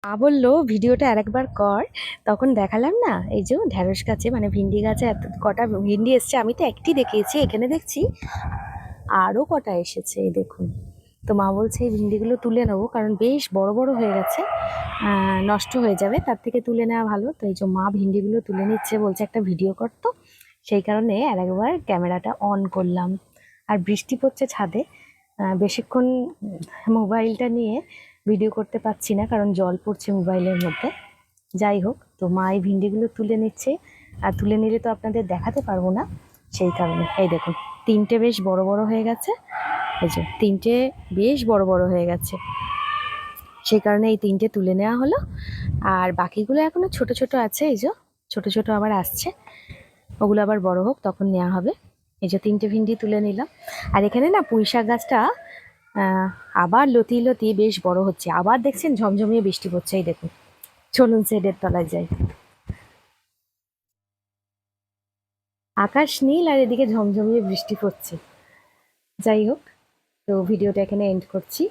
মা বললো ভিডিওটা আরেকবার কর। তখন দেখালাম না, এই যে ঢ্যাঁড়স গাছে মানে ভিন্ডি গাছে এত কটা ভিন্ডি এসছে। আমি তো একটি দেখিয়েছি, এখানে দেখছি আরও কটা এসেছে, এই দেখুন। তো মা বলছে এই ভিন্ডিগুলো তুলে নেবো, কারণ বেশ বড় বড় হয়ে গেছে, নষ্ট হয়ে যাবে, তার থেকে তুলে নেওয়া ভালো। তো এই যে মা ভিন্ডিগুলো তুলে নিচ্ছে, বলছে একটা ভিডিও করতো, সেই কারণে আরেকবার ক্যামেরাটা অন করলাম। আর বৃষ্টি পড়ছে ছাদে, বেশিক্ষণ মোবাইলটা নিয়ে ভিডিও করতে পারছি না, কারণ জল পড়ছে মোবাইলের মধ্যে। যাই হোক, তো মা এই ভিন্ডিগুলো তুলে নিচ্ছে, আর তুলে নিলে তো আপনাদের দেখাতে পারবো না, সেই কারণে। এই দেখুন, তিনটে বেশ বড় বড় হয়ে গেছে, এই যে তিনটে বেশ বড় বড় হয়ে গেছে, সেই কারণে এই তিনটে তুলে নেওয়া হলো। আর বাকিগুলো এখনো ছোট ছোট আছে, এই যে ছোট ছোট আবার আসছে, ওগুলো আবার বড় হোক তখন নেওয়া হবে। এই যে তিনটে ভিন্ডি তুলে নিলাম। আর এখানে না পুঁই শাক গাছটা আবার লতিয়ে লতিয়ে বেশ বড় হচ্ছে। আবার দেখছেন ঝমঝমিয়ে বৃষ্টি পড়ছে, এই দেখুন। চলুন শেডের তলায় যাই। আকাশ নীল আর এদিকে ঝমঝমিয়ে বৃষ্টি পড়ছে। যাই হোক, তো ভিডিওটা এখানে এন্ড করছি।